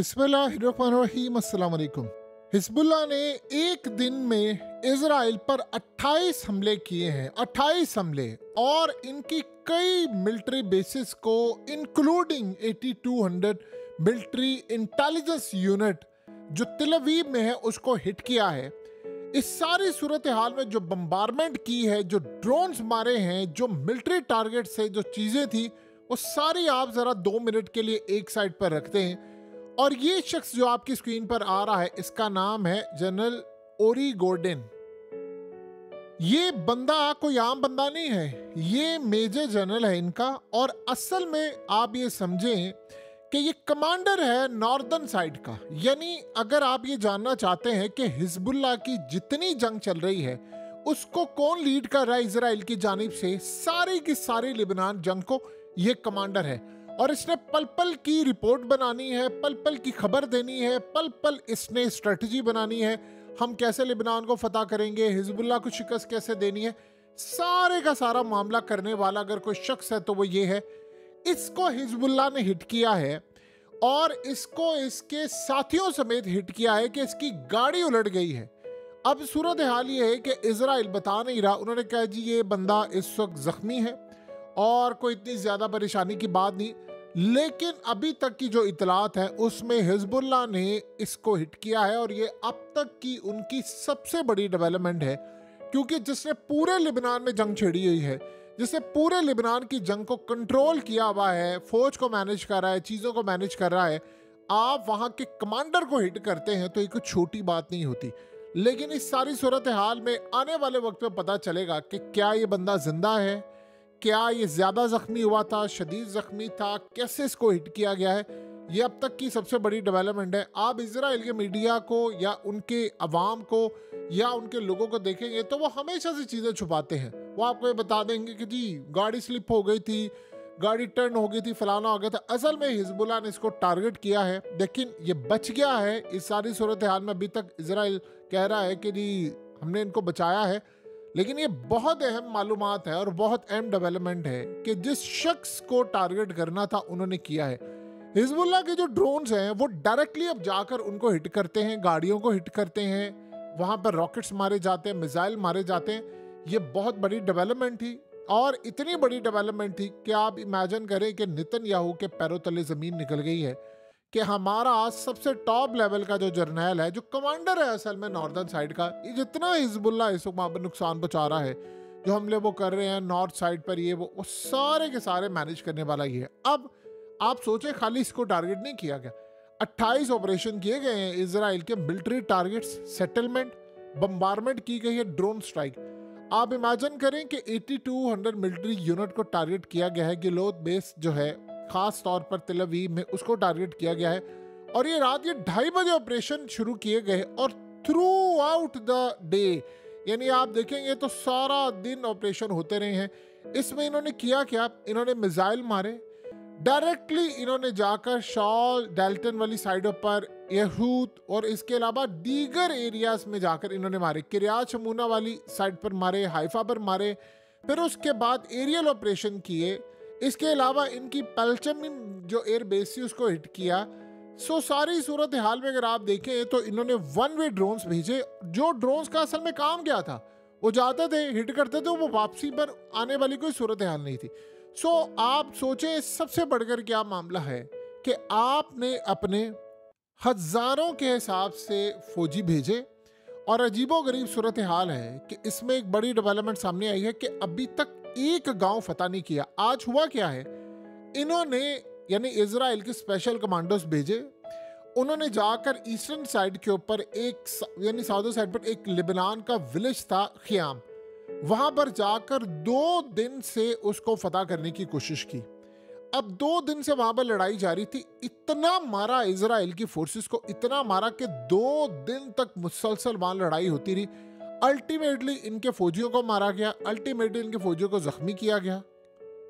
बिस्मिल्लाहिर्रहमानिर्रहीम, अस्सलाम वालेकुम। हिजबुल्लाह ने एक दिन में इजराइल पर 28 हमले किए हैं, 28 हमले, और इनकी कई मिलिट्री बेसिस को इंक्लूडिंग 8200 मिलिट्री इंटेलिजेंस यूनिट जो तिल अवीव में है उसको हिट किया है। इस सारी सूरत हाल में जो बम्बारमेंट की है, जो ड्रोन्स मारे हैं, जो मिलिट्री टारगेट से जो चीजें थी, वो सारी आप जरा 2 मिनट के लिए एक साइड पर रखते हैं। और ये शख्स जो आपकी स्क्रीन पर आ रहा है, इसका नाम है जनरल ओरी गोर्डन। ये बंदा कोई आम बंदा नहीं है, ये मेजर जनरल है इनका। और असल में आप ये समझें कि ये कमांडर है नॉर्दर्न साइड का। यानी अगर आप ये जानना चाहते हैं कि हिजबुल्लाह की जितनी जंग चल रही है उसको कौन लीड कर रहा है इजराइल की जानिब से, सारी की सारी लिबनान जंग को ये कमांडर है। और इसने पल पल की रिपोर्ट बनानी है, पल पल की खबर देनी है, पल पल इसने स्ट्रेटजी बनानी है, हम कैसे लिबनान को फतह करेंगे, हिजबुल्लाह को शिकस्त कैसे देनी है। सारे का सारा मामला करने वाला अगर कोई शख्स है तो वो ये है। इसको हिजबुल्लाह ने हिट किया है और इसको इसके साथियों समेत हिट किया है कि इसकी गाड़ी उलट गई है। अब सूरत हाल ये है कि इजराइल बता नहीं रहा, उन्होंने कहा जी ये बंदा इस वक्त जख्मी है और कोई इतनी ज्यादा परेशानी की बात नहीं, लेकिन अभी तक की जो इतलात है उसमें हिजबुल्लाह ने इसको हिट किया है। और ये अब तक की उनकी सबसे बड़ी डेवलपमेंट है, क्योंकि जिसने पूरे लिबनान में जंग छेड़ी हुई है, जिसने पूरे लिबनान की जंग को कंट्रोल किया हुआ है, फौज को मैनेज कर रहा है, चीज़ों को मैनेज कर रहा है, आप वहाँ के कमांडर को हिट करते हैं तो ये कोई छोटी बात नहीं होती। लेकिन इस सारी सूरत हाल में आने वाले वक्त में पता चलेगा कि क्या ये बंदा जिंदा है, क्या ये ज्यादा जख्मी हुआ था, शदीद जख्मी था, कैसे इसको हिट किया गया है। ये अब तक की सबसे बड़ी डेवलपमेंट है। आप इजराइल के मीडिया को या उनके अवाम को या उनके लोगों को देखेंगे तो वो हमेशा से चीज़ें छुपाते हैं। वो आपको ये बता देंगे कि जी गाड़ी स्लिप हो गई थी, गाड़ी टर्न हो गई थी, फलाना हो गया था। असल में हिजबुल्लाह ने इसको टारगेट किया है, लेकिन ये बच गया है। इस सारी सूरत हाल में अभी तक इजराइल कह रहा है कि जी हमने इनको बचाया है, लेकिन ये बहुत अहम मालूमात है और बहुत अहम डेवलपमेंट है कि जिस शख्स को टारगेट करना था उन्होंने किया है। हिजबुल्लाह के जो ड्रोन्स हैं वो डायरेक्टली अब जाकर उनको हिट करते हैं, गाड़ियों को हिट करते हैं, वहां पर रॉकेट्स मारे जाते हैं, मिसाइल मारे जाते हैं। ये बहुत बड़ी डेवलपमेंट थी और इतनी बड़ी डेवलपमेंट थी कि आप इमेजिन करें कि नेतन्याहू के पैरों तले जमीन निकल गई है कि हमारा सबसे टॉप लेवल का जो जर्नैल है, जो कमांडर है असल में नॉर्दर्न साइड का, ये जितना हिजबुल्लाह इस वक्त पर नुकसान पहुंचा रहा है, जो हमले वो कर रहे हैं नॉर्थ साइड पर, ये वो सारे के सारे मैनेज करने वाला ये है। अब आप सोचें खाली इसको टारगेट नहीं किया गया, 28 ऑपरेशन किए गए हैं इजराइल के मिलिट्री टारगेट्स, सेटलमेंट, बम्बारमेंट की गई है, ड्रोन स्ट्राइक। आप इमेजिन करें कि 8200 मिलिट्री यूनिट को टारगेट किया गया है, गिलोद बेस जो है खास तौर पर तिल अवीव में, उसको टारगेट किया गया है। और ये रात ये 2:30 बजे ऑपरेशन शुरू किए गए और थ्रू आउट द डे, यानी आप देखेंगे तो सारा दिन ऑपरेशन होते रहे हैं। इसमें इन्होंने किया क्या, इन्होंने मिसाइल मारे डायरेक्टली, इन्होंने जाकर शॉल डेल्टन वाली साइडों पर, यहूद और इसके अलावा दीगर एरियाज में जाकर इन्होंने मारे, किरियात शमूना वाली साइड पर मारे, हाइफा पर मारे, फिर उसके बाद एरियल ऑपरेशन किए। इसके अलावा इनकी पलचम जो एयर बेस थी उसको हिट किया। सो सारी सूरत हाल में अगर आप देखें तो इन्होंने वन वे ड्रोन्स भेजे, जो ड्रोन्स का असल में काम क्या था, वो जाते थे, हिट करते थे, वो वापसी पर आने वाली कोई सूरत हाल नहीं थी। सो आप सोचें सबसे बढ़कर क्या मामला है कि आपने अपने हजारों के हिसाब से फौजी भेजे और अजीबोगरीब सूरत हाल है कि इसमें एक बड़ी डेवलपमेंट सामने आई है कि अभी तक एक गांव फतह नहीं किया। आज हुआ क्या है, इन्होंने यानी इजराइल के स्पेशल कमांडोज भेजे, उन्होंने जाकर ईस्टर्न साइड के ऊपर एक यानी साउदर्न साइड पर एक लिबनान का विलेज था खियाम, वहां पर जाकर 2 दिन से उसको फतह करने की कोशिश की। अब 2 दिन से वहां पर लड़ाई जारी थी, इतना मारा इजराइल की फोर्सेस को, इतना मारा कि 2 दिन तक मुसलसल वहां लड़ाई होती रही। अल्टीमेटली इनके फौजियों को मारा गया, अल्टीमेटली इनके फौजियों को जख्मी किया गया।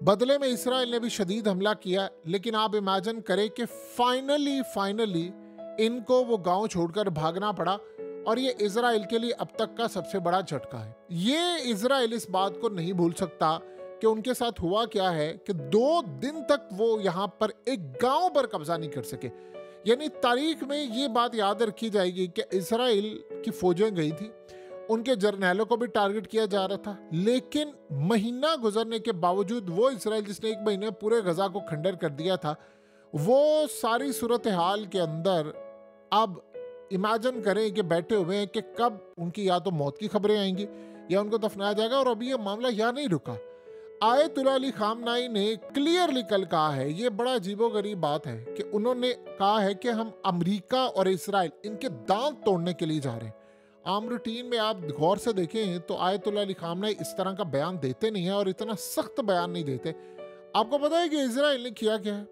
बदले में इसराइल ने भी शदीद हमला किया, लेकिन आप इमेजिन करें कि फाइनली इनको वो गांव छोड़कर भागना पड़ा। और ये इजराइल के लिए अब तक का सबसे बड़ा झटका है। ये इजराइल इस बात को नहीं भूल सकता कि उनके साथ हुआ क्या है कि 2 दिन तक वो यहाँ पर एक गांव पर कब्जा नहीं कर सके। यानी तारीख में ये बात याद रखी जाएगी कि इजराइल की फौजें गई थी, उनके जर्नैलों को भी टारगेट किया जा रहा था, लेकिन महीना गुजरने के बावजूद वो इजराइल जिसने एक महीने में पूरे गजा को खंडर कर दिया था, वो सारी सूरत हाल के अंदर अब इमेजिन करें कि बैठे हुए हैं कि कब उनकी या तो मौत की खबरें आएंगी या उनको दफनाया जाएगा। और अभी ये मामला यहाँ नहीं रुका। आयतुल्लाह अली खामनाई ने क्लियरली कल कहा है, ये बड़ा अजीबोगरीब बात है कि उन्होंने कहा है कि हम अमेरिका और इजराइल इनके दांत तोड़ने के लिए जा रहे हैं। आम रूटीन में आप गौर से देखें तो आयतुल्लाह अली खामनाई इस तरह का बयान देते नहीं है और इतना सख्त बयान नहीं देते। आपको पता है कि इजराइल ने किया क्या है?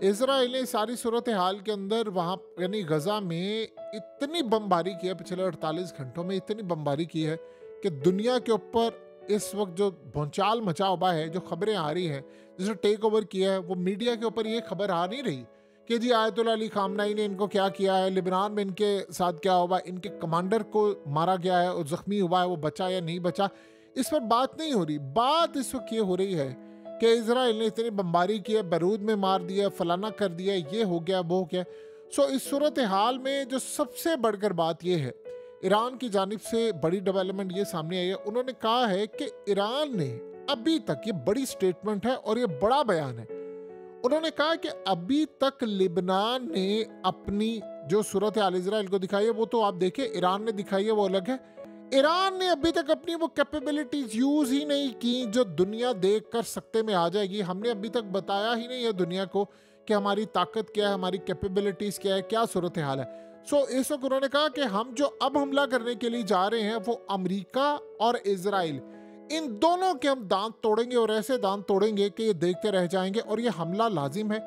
इजराइल ने सारी सूरत हाल के अंदर वहाँ यानी गजा में इतनी बमबारी की है, पिछले 48 घंटों में इतनी बमबारी की है कि दुनिया के ऊपर इस वक्त जो भूचाल मचा हुआ है, जो खबरें आ रही हैं, जिसे टेक ओवर किया है, वो मीडिया के ऊपर ये खबर आ नहीं रही कि जी आयतुल्लाह अली खामनाई ने इनको क्या किया है, लिबनान में इनके साथ क्या हुआ, इनके कमांडर को मारा गया है और जख्मी हुआ है, वो बचा या नहीं बचा, इस पर बात नहीं हो रही। बात इस वक्त ये हो रही है कि इजराइल ने इतनी बमबारी की है, बैरूत में मार दिया, फलाना कर दिया, ये हो गया, वो हो गया। सो इस सूरत हाल में जो सबसे बढ़कर बात यह है, ईरान की जानिब से बड़ी डेवलपमेंट ये सामने आई है। उन्होंने कहा है कि ईरान ने अभी तक, ये बड़ी स्टेटमेंट है और ये बड़ा बयान है, उन्होंने कहा कि अभी तक लिबनान ने अपनी जो सूरत हाल इजराइल को दिखाई है वो तो आप देखें, ईरान ने दिखाई है वो अलग है। ईरान ने अभी तक अपनी वो कैपेबिलिटीज यूज ही नहीं की जो दुनिया देख कर सकते में आ जाएगी। हमने अभी तक बताया ही नहीं है दुनिया को कि हमारी ताकत क्या है, हमारी कैपेबिलिटीज क्या है, क्या सूरत हाल है। सो इस वक्त उन्होंने कहा कि हम जो अब हमला करने के लिए जा रहे हैं वो अमेरिका और इजराइल, इन दोनों के हम दांत तोड़ेंगे और ऐसे दांत तोड़ेंगे कि ये देखते रह जाएंगे और ये हमला लाजिम है।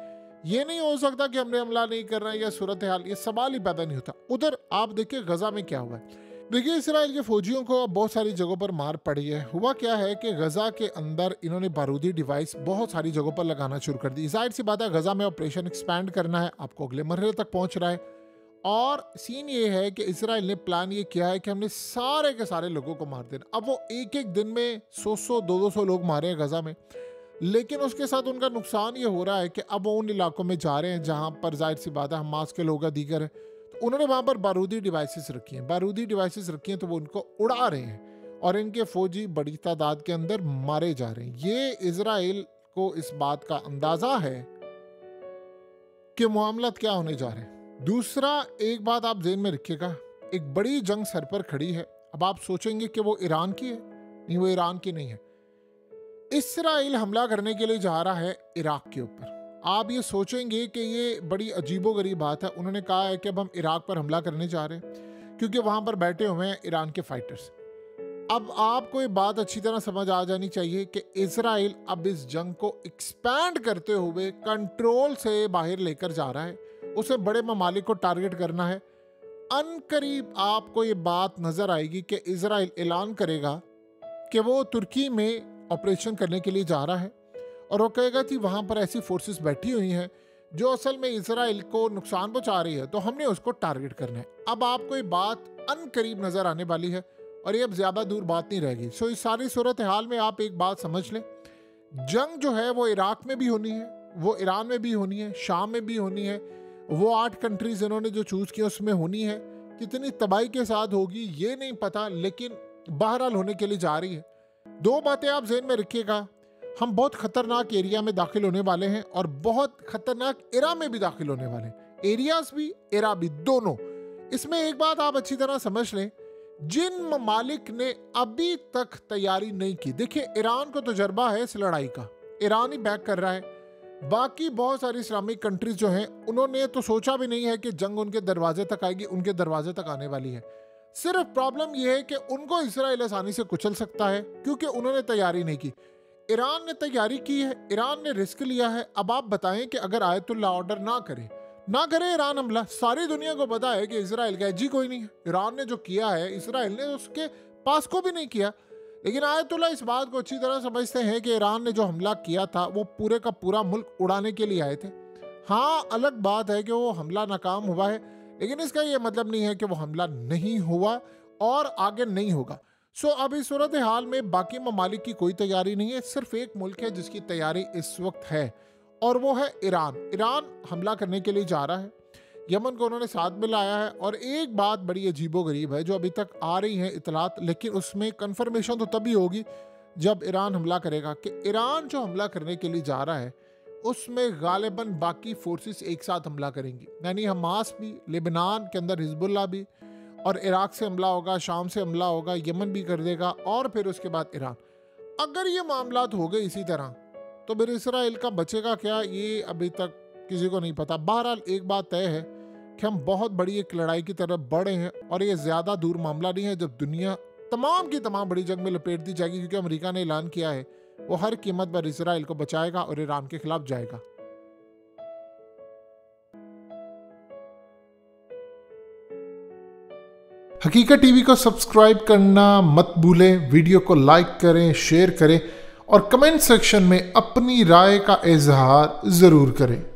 ये नहीं हो सकता कि हमने हमला नहीं करना है या सूरत हाल, ये सवाल ही पैदा नहीं होता। उधर आप देखिए गजा में क्या हुआ है। देखिए इजराइल के फौजियों को बहुत सारी जगहों पर मार पड़ी है। हुआ क्या है कि गजा के अंदर इन्होंने बारूदी डिवाइस बहुत सारी जगहों पर लगाना शुरू कर दी। जाहिर सी बात है गजा में ऑपरेशन एक्सपैंड करना है, आपको अगले मरहले तक पहुंच रहा है। और सीन ये है कि इजराइल ने प्लान ये किया है कि हमने सारे के सारे लोगों को मार देना। अब वो एक एक दिन में 100-100, 200 लोग मारे हैं गजा में, लेकिन उसके साथ उनका नुकसान ये हो रहा है कि अब वो उन इलाकों में जा रहे हैं जहाँ पर जाहिर सी बात है हमास के लोग दीगर है, तो उन्होंने वहाँ पर बारूदी डिवाइसेस रखी हैं। बारूदी डिवाइसेस रखी हैं तो वो उनको उड़ा रहे हैं और इनके फौजी बड़ी तादाद के अंदर मारे जा रहे हैं। ये इजराइल को इस बात का अंदाजा है कि मामला क्या होने जा रहे हैं। दूसरा एक बात आप ज़हन में रखिएगा, एक बड़ी जंग सर पर खड़ी है। अब आप सोचेंगे कि वो ईरान की है, नहीं, वो ईरान की नहीं है। इस्राइल हमला करने के लिए जा रहा है इराक के ऊपर। आप ये सोचेंगे कि ये बड़ी अजीबोगरीब बात है। उन्होंने कहा है कि अब हम इराक पर हमला करने जा रहे हैं क्योंकि वहां पर बैठे हुए हैं ईरान के फाइटर्स। अब आपको ये बात अच्छी तरह समझ आ जानी चाहिए कि इजराइल अब इस जंग को एक्सपैंड करते हुए कंट्रोल से बाहर लेकर जा रहा है। उसे बड़े ममालिक को टारगेट करना है। अनकरीब आपको ये बात नजर आएगी कि इजराइल ऐलान करेगा कि वो तुर्की में ऑपरेशन करने के लिए जा रहा है और वो कहेगा कि वहाँ पर ऐसी फोर्सेस बैठी हुई हैं जो असल में इजराइल को नुकसान पहुंचा रही है, तो हमने उसको टारगेट करना है। अब आपको ये बात अनकरीब नजर आने वाली है और ये अब ज्यादा दूर बात नहीं रहेगी। सो इस सारी सूरत हाल में आप एक बात समझ लें, जंग जो है वो इराक में भी होनी है, वो ईरान में भी होनी है, शाम में भी होनी है। वो 8 कंट्रीज इन्होंने जो चूज किया उसमें होनी है। कितनी तबाही के साथ होगी ये नहीं पता, लेकिन बहरहाल होने के लिए जा रही है। दो बातें आप ज़हन में रखिएगा, हम बहुत खतरनाक एरिया में दाखिल होने वाले हैं और बहुत खतरनाक एरा में भी दाखिल होने वाले हैं। एरियाज भी, एरा भी, दोनों। इसमें एक बात आप अच्छी तरह समझ लें, जिन ममालिक ने अभी तक तैयारी नहीं की, देखिए ईरान को तजर्बा है इस लड़ाई का, ईरान ही बैक कर रहा है। बाकी बहुत सारी इस्लामिक कंट्रीज जो हैं उन्होंने तो सोचा भी नहीं है कि जंग उनके दरवाजे तक आएगी, उनके दरवाजे तक आने वाली है। सिर्फ प्रॉब्लम यह है कि उनको इजराइल आसानी से कुचल सकता है क्योंकि उन्होंने तैयारी नहीं की। ईरान ने तैयारी की है, ईरान ने रिस्क लिया है। अब आप बताएं कि अगर आयतुल्लाह ऑर्डर ना करे ईरान हमला, सारी दुनिया को पता है कि इजराइल का एजी कोई नहीं है। ईरान ने जो किया है इजराइल ने उसके पास को भी नहीं किया। लेकिन आयतुल्लाह इस बात को अच्छी तरह समझते हैं कि ईरान ने जो हमला किया था वो पूरे का पूरा मुल्क उड़ाने के लिए आए थे। हाँ, अलग बात है कि वो हमला नाकाम हुआ है, लेकिन इसका ये मतलब नहीं है कि वो हमला नहीं हुआ और आगे नहीं होगा। सो अब इस सूरत हाल में बाकी ममालिक की कोई तैयारी नहीं है, सिर्फ एक मुल्क है जिसकी तैयारी इस वक्त है और वो है ईरान। ईरान हमला करने के लिए जा रहा है। यमन को उन्होंने साथ में लाया है। और एक बात बड़ी अजीबोगरीब है जो अभी तक आ रही है इतलात, लेकिन उसमें कंफर्मेशन तो तभी होगी जब ईरान हमला करेगा, कि ईरान जो हमला करने के लिए जा रहा है उसमें गालिबन बाकी फोर्सेस एक साथ हमला करेंगी, यानी हमास भी, लेबनान के अंदर हिजबुल्लाह भी, और इराक से हमला होगा, शाम से हमला होगा, यमन भी कर देगा, और फिर उसके बाद ईरान। अगर ये मामलात हो गए इसी तरह तो फिर इसराइल का बचेगा क्या, ये अभी तक किसी को नहीं पता। बहरहाल एक बात तय है कि हम बहुत बड़ी एक लड़ाई की तरफ बढ़े हैं और ये ज़्यादा दूर मामला नहीं है जब दुनिया तमाम की तमाम बड़ी जंग में लपेट दी जाएगी, क्योंकि अमेरिका ने ऐलान किया है वो हर कीमत पर इसराइल को बचाएगा और ईरान के खिलाफ जाएगा। हकीकत टीवी को सब्सक्राइब करना मत भूलें, वीडियो को लाइक करें, शेयर करें और कमेंट सेक्शन में अपनी राय का इजहार ज़रूर करें।